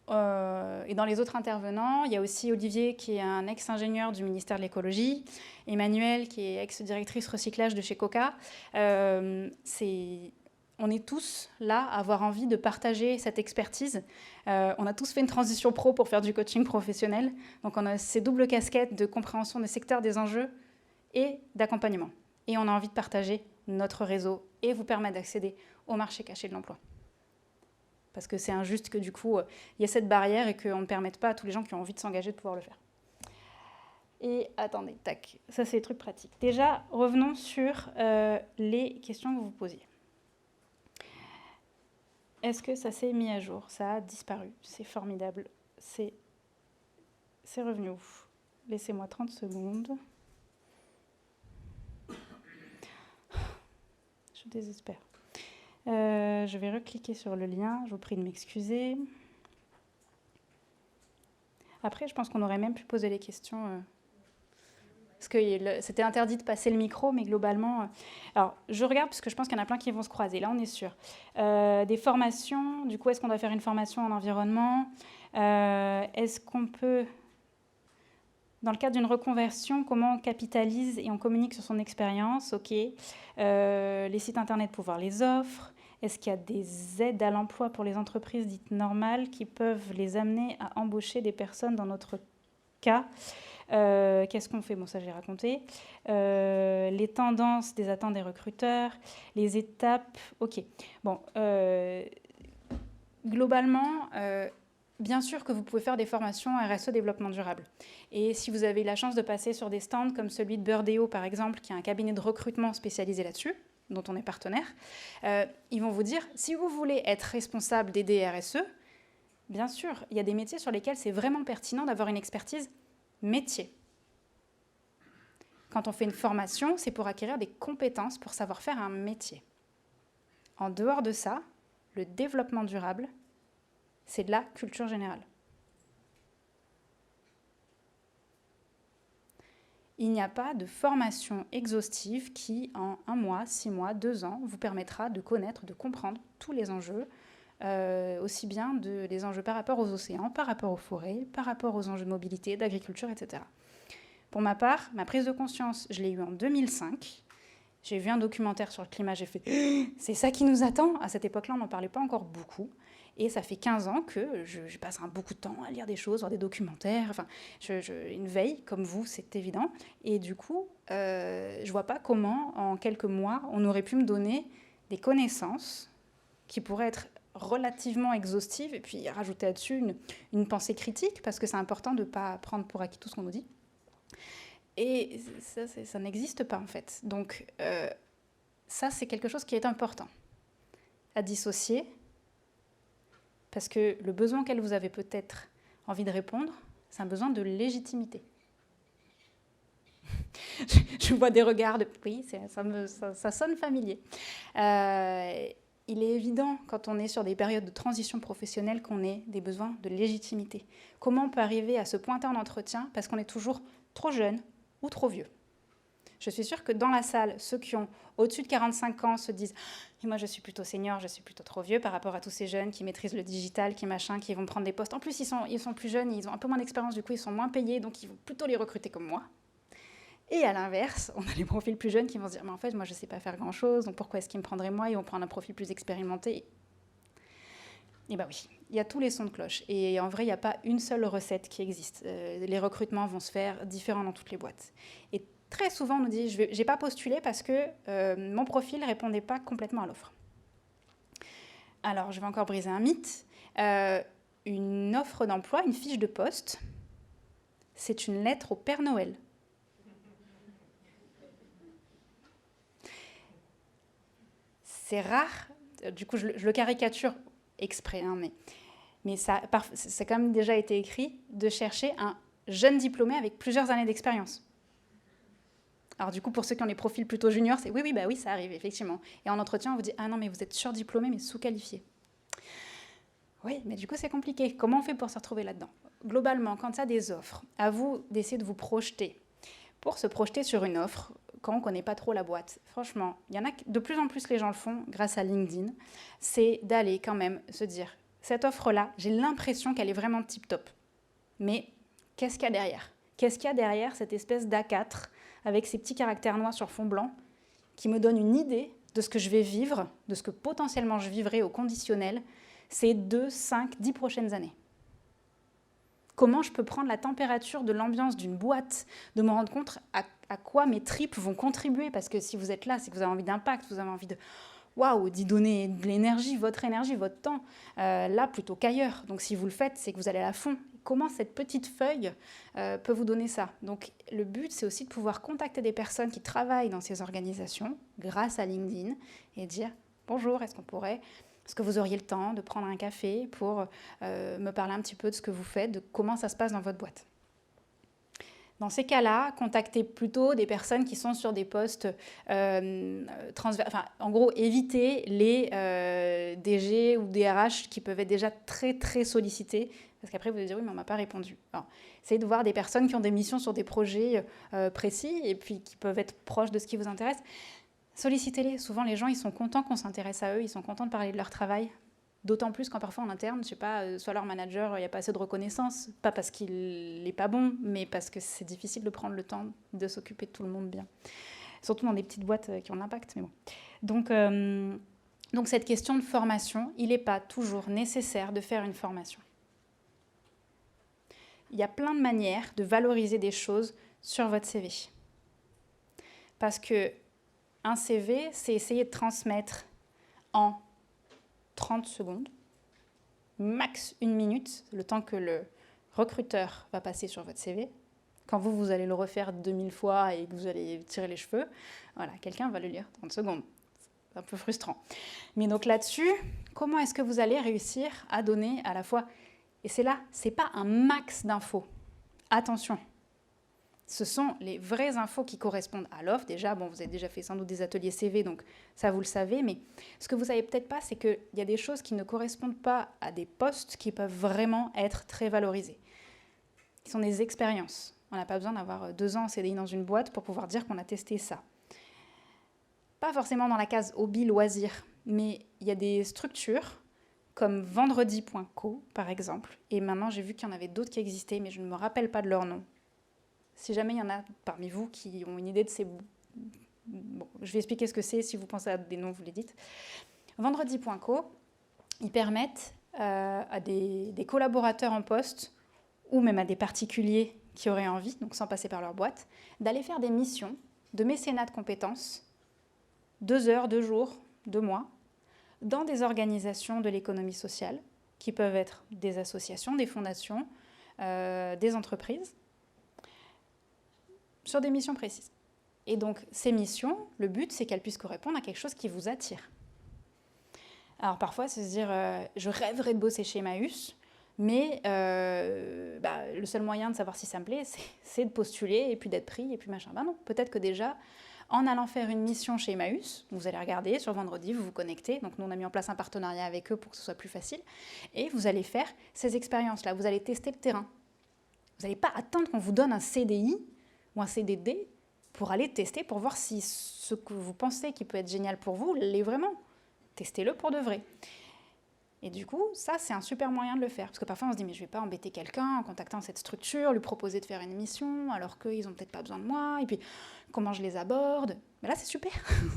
et dans les autres intervenants, il y a aussi Olivier, qui est un ex-ingénieur du ministère de l'écologie, Emmanuel, qui est ex-directrice recyclage de chez Coca. On est tous là à avoir envie de partager cette expertise. On a tous fait une transition pro pour faire du coaching professionnel. Donc, on a ces doubles casquettes de compréhension des secteurs, des enjeux, et d'accompagnement. Et on a envie de partager notre réseau et vous permettre d'accéder au marché caché de l'emploi. Parce que c'est injuste que du coup, il y ait cette barrière et qu'on ne permette pas à tous les gens qui ont envie de s'engager de pouvoir le faire. Et attendez, tac, ça c'est les trucs pratiques. Déjà, revenons sur les questions que vous posiez. Est-ce que ça s'est mis à jour? Ça a disparu. C'est formidable. C'est revenu où? Laissez-moi 30 secondes. Je désespère. Je vais recliquer sur le lien. Je vous prie de m'excuser. Après, je pense qu'on aurait même pu poser les questions. Parce que c'était interdit de passer le micro, mais globalement... alors, je regarde, parce que je pense qu'il y en a plein qui vont se croiser. Là, on est sûr. Des formations. Du coup, est-ce qu'on doit faire une formation en environnement? Est-ce qu'on peut... Dans le cadre d'une reconversion, comment on capitalise et on communique sur son expérience? Ok. Les sites internet pour voir les offres. Est-ce qu'il y a des aides à l'emploi pour les entreprises dites normales qui peuvent les amener à embaucher des personnes dans notre cas? Qu'est-ce qu'on fait? Bon, ça, j'ai raconté. Les tendances des attentes des recruteurs, les étapes. Ok. Bon, globalement, bien sûr que vous pouvez faire des formations RSE développement durable. Et si vous avez la chance de passer sur des stands comme celui de Birdeo, par exemple, qui est un cabinet de recrutement spécialisé là-dessus, dont on est partenaire, ils vont vous dire, si vous voulez être responsable des DRSE, bien sûr, il y a des métiers sur lesquels c'est vraiment pertinent d'avoir une expertise métier. Quand on fait une formation, c'est pour acquérir des compétences, pour savoir faire un métier. En dehors de ça, le développement durable, c'est de la culture générale. Il n'y a pas de formation exhaustive qui, en 1 mois, 6 mois, 2 ans, vous permettra de connaître, de comprendre tous les enjeux, aussi bien les enjeux par rapport aux océans, par rapport aux forêts, par rapport aux enjeux de mobilité, d'agriculture, etc. Pour ma part, ma prise de conscience, je l'ai eue en 2005. J'ai vu un documentaire sur le climat, j'ai fait « c'est ça qui nous attend ». À cette époque-là, on n'en parlait pas encore beaucoup. Et ça fait 15 ans que je passe beaucoup de temps à lire des choses, voir des documentaires. Enfin, une veille, comme vous, c'est évident. Et du coup, je ne vois pas comment, en quelques mois, on aurait pu me donner des connaissances qui pourraient être relativement exhaustives et puis rajouter là-dessus une pensée critique, parce que c'est important de ne pas prendre pour acquis tout ce qu'on nous dit. Et ça n'existe pas, en fait. Donc, ça, c'est quelque chose qui est important à dissocier, parce que le besoin auquel vous avez peut-être envie de répondre, c'est un besoin de légitimité. Je vois des regards de... Oui, ça sonne familier. Il est évident, quand on est sur des périodes de transition professionnelle, qu'on ait des besoins de légitimité. Comment on peut arriver à se pointer en entretien parce qu'on est toujours trop jeune ou trop vieux? Je suis sûre que dans la salle, ceux qui ont au-dessus de 45 ans se disent « moi, je suis plutôt senior, je suis plutôt trop vieux par rapport à tous ces jeunes qui maîtrisent le digital, qui vont prendre des postes. En plus, ils sont plus jeunes, ils ont un peu moins d'expérience, du coup, ils sont moins payés, donc ils vont plutôt les recruter comme moi. » Et à l'inverse, on a les profils plus jeunes qui vont se dire « mais en fait, moi, je ne sais pas faire grand-chose, donc pourquoi est-ce qu'ils me prendraient moi? Ils vont prendre un profil plus expérimenté. » Eh bien oui, il y a tous les sons de cloche. Et en vrai, il n'y a pas une seule recette qui existe. Les recrutements vont se faire différents dans toutes les boîtes. Et très souvent, on nous dit, je n'ai pas postulé parce que mon profil ne répondait pas complètement à l'offre. Alors, je vais encore briser un mythe. Une offre d'emploi, une fiche de poste, c'est une lettre au Père Noël. C'est rare, du coup, je le caricature exprès, hein, mais ça a quand même déjà été écrit, de chercher un jeune diplômé avec plusieurs années d'expérience. Alors du coup, pour ceux qui ont les profils plutôt juniors, c'est oui, ça arrive, effectivement. Et en entretien, on vous dit « ah non, mais vous êtes surdiplômé, mais sous-qualifié ». Oui, mais du coup, c'est compliqué. Comment on fait pour se retrouver là-dedans? Globalement, quand il y a des offres, à vous d'essayer de vous projeter. Pour se projeter sur une offre, quand on ne connaît pas trop la boîte, franchement, il y en a de plus en plus les gens le font grâce à LinkedIn, c'est d'aller quand même se dire « cette offre-là, j'ai l'impression qu'elle est vraiment tip-top. Mais qu'est-ce qu'il y a derrière? Qu'est-ce qu'il y a derrière cette espèce d'A4 avec ces petits caractères noirs sur fond blanc qui me donne une idée de ce que je vais vivre, de ce que potentiellement je vivrai au conditionnel ces 2, 5, 10 prochaines années. Comment je peux prendre la température de l'ambiance d'une boîte, de me rendre compte à quoi mes tripes vont contribuer, parce que si vous êtes là, c'est que vous avez envie d'impact, vous avez envie de d'y donner de l'énergie, votre temps, là plutôt qu'ailleurs. Donc si vous le faites, c'est que vous allez à fond. Comment cette petite feuille peut vous donner ça? Donc le but, c'est aussi de pouvoir contacter des personnes qui travaillent dans ces organisations grâce à LinkedIn et dire « bonjour, est-ce que vous auriez le temps de prendre un café pour me parler un petit peu de ce que vous faites, de comment ça se passe dans votre boîte ?» Dans ces cas-là, contactez plutôt des personnes qui sont sur des postes transverses. Enfin, en gros, évitez les DG ou DRH qui peuvent être déjà très, très sollicités. Parce qu'après, vous allez dire, oui, mais on ne m'a pas répondu. Alors, essayez de voir des personnes qui ont des missions sur des projets précis et puis qui peuvent être proches de ce qui vous intéresse. Sollicitez-les. Souvent, les gens, ils sont contents qu'on s'intéresse à eux. Ils sont contents de parler de leur travail. D'autant plus quand parfois en interne, je sais pas, soit leur manager, il n'y a pas assez de reconnaissance, pas parce qu'il n'est pas bon, mais parce que c'est difficile de prendre le temps de s'occuper de tout le monde bien. Surtout dans des petites boîtes qui ont de l'impact, mais bon. Donc cette question de formation, il n'est pas toujours nécessaire de faire une formation. Il y a plein de manières de valoriser des choses sur votre CV. Parce que un CV, c'est essayer de transmettre en 30 secondes, max 1 minute, le temps que le recruteur va passer sur votre CV. Quand vous allez le refaire 2000 fois et que vous allez tirer les cheveux, voilà, quelqu'un va le lire 30 secondes. C'est un peu frustrant. Mais donc là-dessus, comment est-ce que vous allez réussir à donner à la fois... Et c'est là, c'est pas un max d'infos. Attention, ce sont les vraies infos qui correspondent à l'offre. Déjà, bon, vous avez déjà fait sans doute des ateliers CV, donc ça, vous le savez. Mais ce que vous savez peut-être pas, c'est qu'il y a des choses qui ne correspondent pas à des postes qui peuvent vraiment être très valorisés. Qui sont des expériences. On n'a pas besoin d'avoir 2 ans en CDI dans une boîte pour pouvoir dire qu'on a testé ça. Pas forcément dans la case hobby, loisir, mais il y a des structures comme vendredi.co, par exemple. Et maintenant, j'ai vu qu'il y en avait d'autres qui existaient, mais je ne me rappelle pas de leur nom. Si jamais il y en a parmi vous qui ont une idée de ces... Bon, je vais expliquer ce que c'est. Si vous pensez à des noms, vous les dites. Vendredi.co, ils permettent à des collaborateurs en poste ou même à des particuliers qui auraient envie, donc sans passer par leur boîte, d'aller faire des missions de mécénat de compétences, 2 heures, 2 jours, 2 mois, dans des organisations de l'économie sociale, qui peuvent être des associations, des fondations, des entreprises, sur des missions précises. Et donc, ces missions, le but, c'est qu'elles puissent correspondre à quelque chose qui vous attire. Alors, parfois, c'est se dire, je rêverais de bosser chez Emmaüs, mais le seul moyen de savoir si ça me plaît, c'est de postuler, et puis d'être pris, et puis machin. Ben non, peut-être que déjà, en allant faire une mission chez Emmaüs, vous allez regarder sur vendredi, vous vous connectez, donc nous, on a mis en place un partenariat avec eux pour que ce soit plus facile, et vous allez faire ces expériences-là, vous allez tester le terrain. Vous n'allez pas attendre qu'on vous donne un CDI ou un CDD pour aller tester, pour voir si ce que vous pensez qui peut être génial pour vous l'est vraiment. Testez-le pour de vrai. Et du coup, ça, c'est un super moyen de le faire. Parce que parfois, on se dit, mais je ne vais pas embêter quelqu'un en contactant cette structure, lui proposer de faire une mission, alors qu'ils n'ont peut-être pas besoin de moi, et puis comment je les aborde. Mais là, c'est super.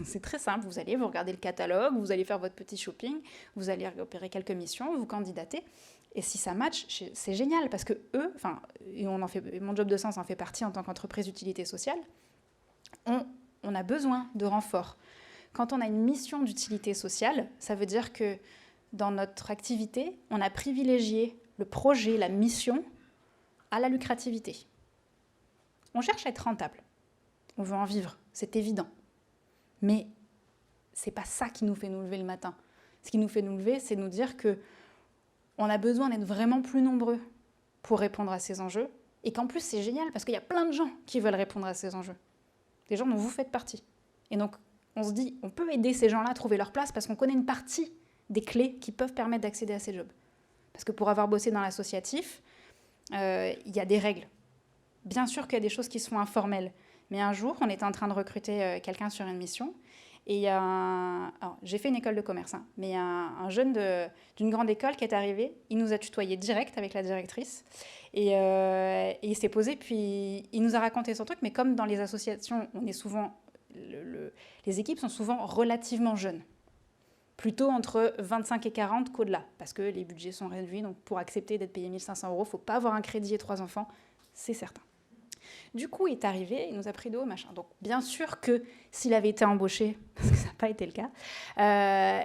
C'est très simple. Vous allez, vous regardez le catalogue, vous allez faire votre petit shopping, vous allez repérer quelques missions, vous candidatez. Et si ça match, c'est génial, parce que eux, et mon job de sens en fait partie en tant qu'entreprise d'utilité sociale, on a besoin de renforts. Quand on a une mission d'utilité sociale, ça veut dire que dans notre activité, on a privilégié le projet, la mission, à la lucrativité. On cherche à être rentable. On veut en vivre, c'est évident. Mais c'est pas ça qui nous fait nous lever le matin. Ce qui nous fait nous lever, c'est nous dire que on a besoin d'être vraiment plus nombreux pour répondre à ces enjeux. Et qu'en plus, c'est génial parce qu'il y a plein de gens qui veulent répondre à ces enjeux. Des gens dont vous faites partie. Et donc, on se dit, on peut aider ces gens-là à trouver leur place parce qu'on connaît une partie des clés qui peuvent permettre d'accéder à ces jobs. Parce que pour avoir bossé dans l'associatif, il y a des règles. Bien sûr qu'il y a des choses qui sont informelles. Mais un jour, on était en train de recruter quelqu'un sur une mission. Et il y a alors, j'ai fait une école de commerce, mais il y a un jeune d'une grande école qui est arrivé. Il nous a tutoyé direct avec la directrice. Et il s'est posé, puis il nous a raconté son truc. Mais comme dans les associations, on est souvent, les équipes sont souvent relativement jeunes. Plutôt entre 25 et 40 qu'au-delà. Parce que les budgets sont réduits. Donc pour accepter d'être payé 1 500 €, il ne faut pas avoir un crédit et 3 enfants. C'est certain. Du coup, il est arrivé, il nous a pris de haut, machin. Donc, bien sûr que s'il avait été embauché, parce que ça n'a pas été le cas,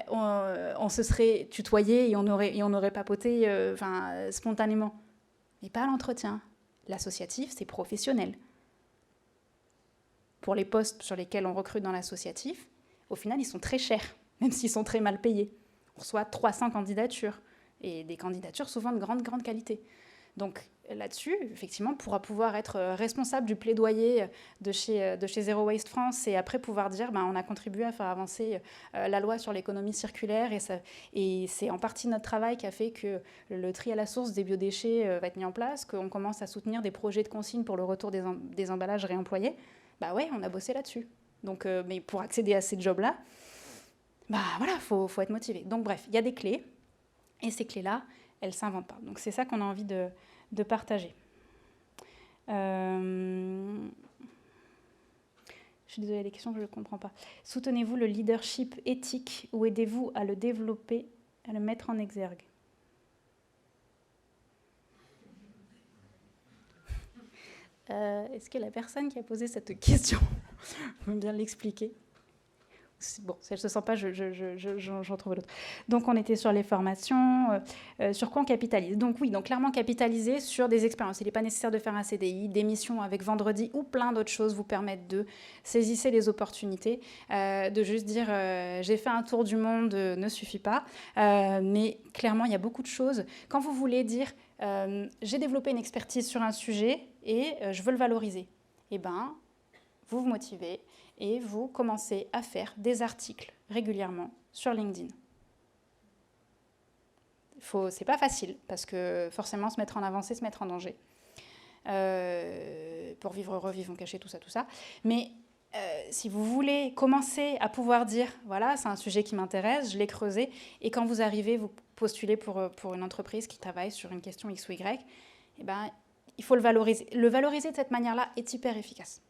on se serait tutoyé et on aurait papoté spontanément. Mais pas à l'entretien. L'associatif, c'est professionnel. Pour les postes sur lesquels on recrute dans l'associatif, au final, ils sont très chers, même s'ils sont très mal payés. On reçoit 300 candidatures, et des candidatures souvent de grande qualité. Donc là-dessus, effectivement, on pourra pouvoir être responsable du plaidoyer de chez Zero Waste France et après pouvoir dire on a contribué à faire avancer la loi sur l'économie circulaire et c'est en partie notre travail qui a fait que le tri à la source des biodéchets va être mis en place, qu'on commence à soutenir des projets de consigne pour le retour des emballages réemployés. Ouais, on a bossé là-dessus. Donc, mais pour accéder à ces jobs-là, voilà, faut être motivé. Donc bref, il y a des clés et ces clés-là, elles ne s'inventent pas. Donc c'est ça qu'on a envie de partager. Je suis désolée, les questions que je ne comprends pas. Soutenez-vous le leadership éthique ou aidez-vous à le développer, à le mettre en exergue? Est-ce que la personne qui a posé cette question peut bien l'expliquer? Bon, si elle ne se sent pas, j'en trouve l'autre. Donc, on était sur les formations, sur quoi on capitalise. Donc, oui, donc clairement capitaliser sur des expériences. Il n'est pas nécessaire de faire un CDI, des missions avec Vendredi ou plein d'autres choses vous permettent de saisir les opportunités, de juste dire j'ai fait un tour du monde ne suffit pas. Mais clairement, il y a beaucoup de choses. Quand vous voulez dire j'ai développé une expertise sur un sujet et je veux le valoriser, eh bien, vous vous motivez et vous commencez à faire des articles régulièrement sur LinkedIn. C'est pas facile, parce que forcément, se mettre en avant, c'est se mettre en danger. Pour vivre heureux, vivons cachés, tout ça. Mais si vous voulez commencer à pouvoir dire, voilà, c'est un sujet qui m'intéresse, je l'ai creusé, et quand vous arrivez, vous postulez pour une entreprise qui travaille sur une question X ou Y, eh ben, il faut le valoriser. Le valoriser de cette manière-là est hyper efficace.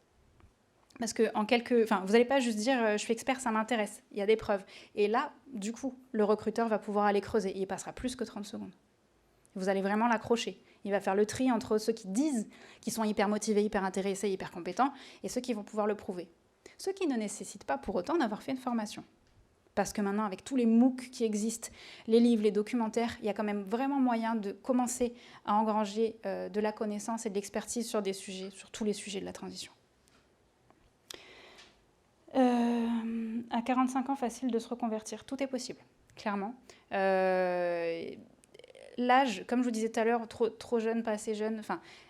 Parce que vous n'allez pas juste dire je suis expert, ça m'intéresse. Il y a des preuves. Et là, du coup, le recruteur va pouvoir aller creuser. Et il passera plus que 30 secondes. Vous allez vraiment l'accrocher. Il va faire le tri entre ceux qui disent qu'ils sont hyper motivés, hyper intéressés, hyper compétents, et ceux qui vont pouvoir le prouver. Ceux qui ne nécessitent pas pour autant d'avoir fait une formation. Parce que maintenant, avec tous les MOOC qui existent, les livres, les documentaires, il y a quand même vraiment moyen de commencer à engranger de la connaissance et de l'expertise sur des sujets, sur tous les sujets de la transition. À 45 ans, facile de se reconvertir. Tout est possible, clairement. L'âge, comme je vous disais tout à l'heure, trop jeune, pas assez jeune,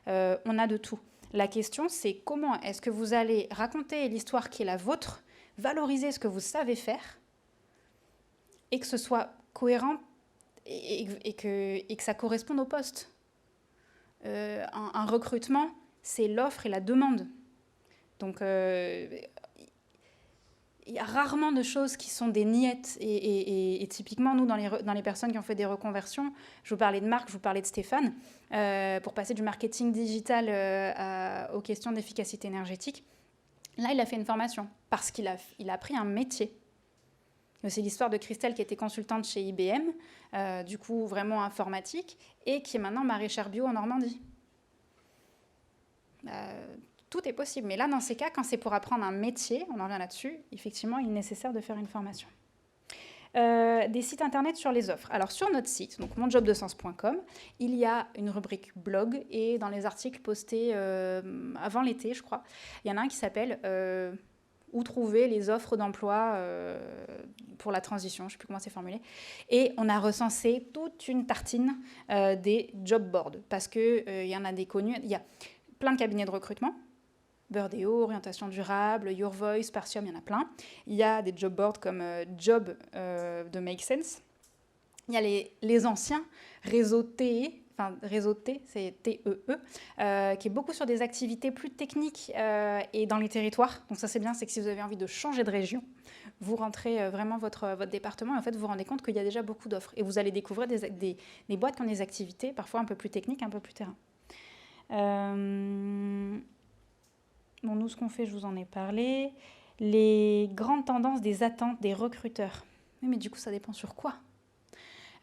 on a de tout. La question, c'est comment est-ce que vous allez raconter l'histoire qui est la vôtre, valoriser ce que vous savez faire, et que ce soit cohérent et que ça corresponde au poste. Un recrutement, c'est l'offre et la demande. Donc, il y a rarement de choses qui sont des niettes. Et typiquement, nous, dans les personnes qui ont fait des reconversions, je vous parlais de Marc, je vous parlais de Stéphane, pour passer du marketing digital aux questions d'efficacité énergétique. Là, il a fait une formation parce qu'il a appris un métier. C'est l'histoire de Christelle qui était consultante chez IBM, du coup vraiment informatique, et qui est maintenant maraîchère bio en Normandie. Tout est possible, mais là, dans ces cas, quand c'est pour apprendre un métier, on en revient là-dessus, effectivement, il est nécessaire de faire une formation. Des sites internet sur les offres. Alors, sur notre site, donc monjobdesens.com, il y a une rubrique blog, et dans les articles postés avant l'été, je crois, il y en a un qui s'appelle où trouver les offres d'emploi pour la transition, je ne sais plus comment c'est formulé. Et on a recensé toute une tartine des job boards, parce qu'il y en a des connus. Il y a plein de cabinets de recrutement, Burdeo, Orientation Durable, Your Voice, Partium, il y en a plein. Il y a des job boards comme Job de Make Sense. Il y a les anciens, Réseau TE, Réseau T, c'est TEE, qui est beaucoup sur des activités plus techniques et dans les territoires. Donc ça, c'est bien, c'est que si vous avez envie de changer de région, vous rentrez vraiment votre département et en fait, vous vous rendez compte qu'il y a déjà beaucoup d'offres. Et vous allez découvrir des boîtes qui ont des activités parfois un peu plus techniques, un peu plus terrain. Bon, nous, ce qu'on fait, je vous en ai parlé. Les grandes tendances des attentes des recruteurs. Oui, mais du coup, ça dépend sur quoi.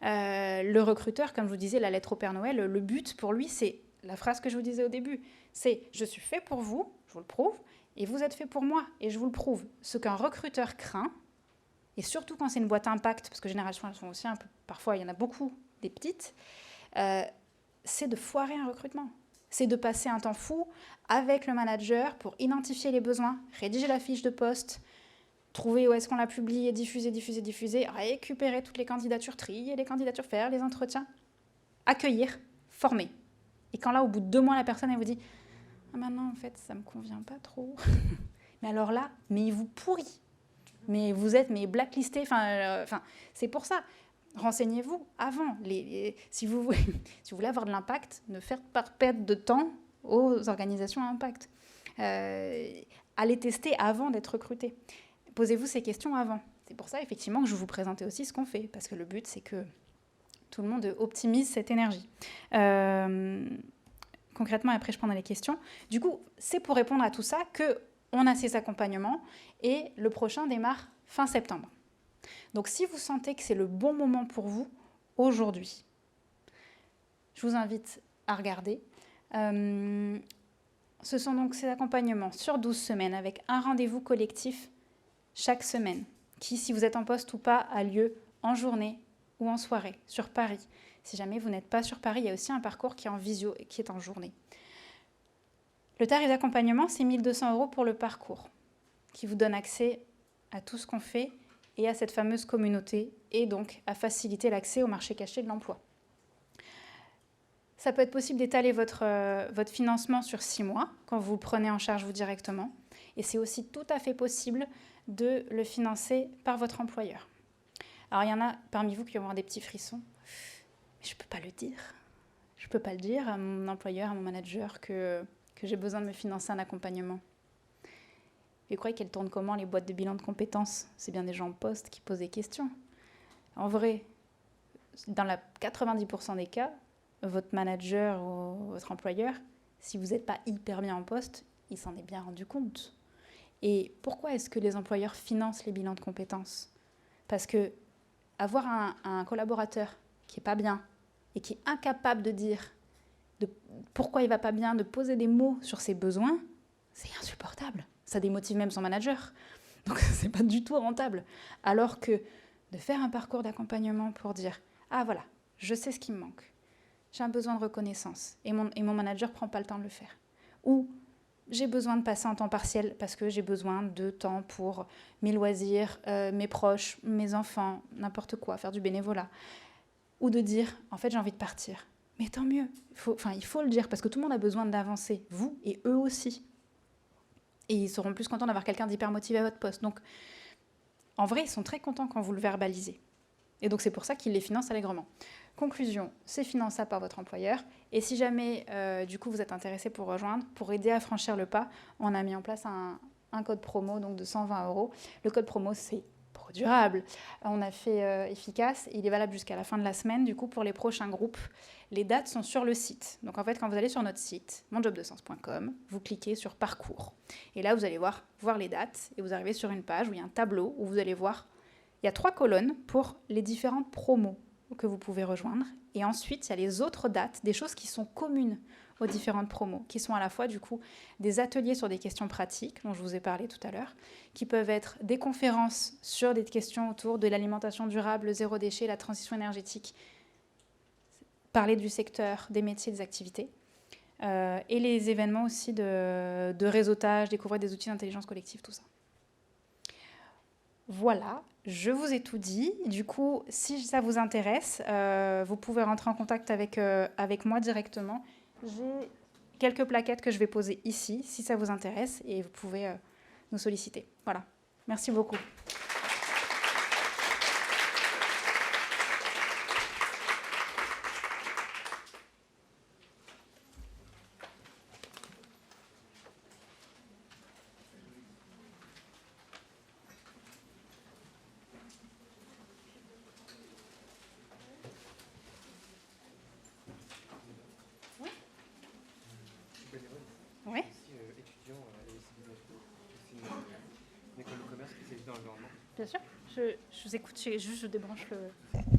Le recruteur, comme je vous disais, la lettre au Père Noël, le but pour lui, c'est la phrase que je vous disais au début. C'est « je suis fait pour vous, je vous le prouve, et vous êtes fait pour moi, et je vous le prouve ». Ce qu'un recruteur craint, et surtout quand c'est une boîte impact, parce que généralement, elles sont aussi un peu, parfois, il y en a beaucoup, des petites, c'est de foirer un recrutement. C'est de passer un temps fou avec le manager pour identifier les besoins, rédiger la fiche de poste, trouver où est-ce qu'on l'a publié, diffuser, récupérer toutes les candidatures, trier les candidatures, faire les entretiens, accueillir, former. Et quand là, au bout de 2 mois, la personne, elle vous dit « Ah, maintenant, en fait, ça ne me convient pas trop. » Mais alors là, mais il vous pourrit. Mais vous êtes blacklisté. Enfin, c'est pour ça. Renseignez-vous avant. Si vous voulez avoir de l'impact, ne faites pas perdre de temps aux organisations à impact. Allez tester avant d'être recruté. Posez-vous ces questions avant. C'est pour ça, effectivement, que je vous présentais aussi ce qu'on fait. Parce que le but, c'est que tout le monde optimise cette énergie. Concrètement, après, je prendrai les questions. Du coup, c'est pour répondre à tout ça qu'on a ces accompagnements et le prochain démarre fin septembre. Donc, si vous sentez que c'est le bon moment pour vous, aujourd'hui, je vous invite à regarder. Ce sont donc ces accompagnements sur 12 semaines avec un rendez-vous collectif chaque semaine qui, si vous êtes en poste ou pas, a lieu en journée ou en soirée sur Paris. Si jamais vous n'êtes pas sur Paris, il y a aussi un parcours qui est en visio et qui est en journée. Le tarif d'accompagnement, c'est 1 200 € pour le parcours, qui vous donne accès à tout ce qu'on fait et à cette fameuse communauté, et donc à faciliter l'accès au marché caché de l'emploi. Ça peut être possible d'étaler votre financement sur 6 mois, quand vous le prenez en charge vous directement, et c'est aussi tout à fait possible de le financer par votre employeur. Alors il y en a parmi vous qui vont avoir des petits frissons, mais je ne peux pas le dire. Je ne peux pas le dire à mon employeur, à mon manager, que j'ai besoin de me financer un accompagnement. Vous croyez qu'elles tournent comment, les boîtes de bilan de compétences? C'est bien des gens en poste qui posent des questions. En vrai, dans 90% des cas, votre manager ou votre employeur, si vous n'êtes pas hyper bien en poste, il s'en est bien rendu compte. Et pourquoi est-ce que les employeurs financent les bilans de compétences? Parce que avoir un collaborateur qui n'est pas bien et qui est incapable de dire pourquoi il ne va pas bien, de poser des mots sur ses besoins, c'est insupportable. Ça démotive même son manager. Donc, ce n'est pas du tout rentable. Alors que de faire un parcours d'accompagnement pour dire « Ah voilà, je sais ce qui me manque. J'ai un besoin de reconnaissance. » Et mon manager ne prend pas le temps de le faire. Ou « J'ai besoin de passer en temps partiel parce que j'ai besoin de temps pour mes loisirs, mes proches, mes enfants, n'importe quoi, faire du bénévolat. » Ou de dire « En fait, j'ai envie de partir. » Mais tant mieux. Il faut le dire parce que tout le monde a besoin d'avancer. Vous et eux aussi. Et ils seront plus contents d'avoir quelqu'un d'hyper motivé à votre poste. Donc, en vrai, ils sont très contents quand vous le verbalisez. Et donc, c'est pour ça qu'ils les financent allègrement. Conclusion, c'est finançable par votre employeur. Et si jamais, du coup, vous êtes intéressé pour rejoindre, pour aider à franchir le pas, on a mis en place un code promo donc de 120 €. Le code promo, c'est durable. On a fait efficace. Il est valable jusqu'à la fin de la semaine. Du coup, pour les prochains groupes, les dates sont sur le site. Donc, en fait, quand vous allez sur notre site, monjobdesens.com, vous cliquez sur Parcours. Et là, vous allez voir les dates. Et vous arrivez sur une page où il y a un tableau où vous allez voir, il y a 3 colonnes pour les différentes promos que vous pouvez rejoindre. Et ensuite, il y a les autres dates, des choses qui sont communes aux différentes promos, qui sont à la fois, du coup, des ateliers sur des questions pratiques, dont je vous ai parlé tout à l'heure, qui peuvent être des conférences sur des questions autour de l'alimentation durable, le zéro déchet, la transition énergétique, parler du secteur, des métiers, des activités, et les événements aussi de réseautage, découvrir des outils d'intelligence collective, tout ça. Voilà, je vous ai tout dit. Du coup, si ça vous intéresse, vous pouvez rentrer en contact avec moi directement. J'ai quelques plaquettes que je vais poser ici, si ça vous intéresse, et vous pouvez nous solliciter. Voilà, merci beaucoup. Oui. Étudiant à c'est une école de commerce spécialisée dans l'environnement. Bien sûr, je vous écoute, je débranche le...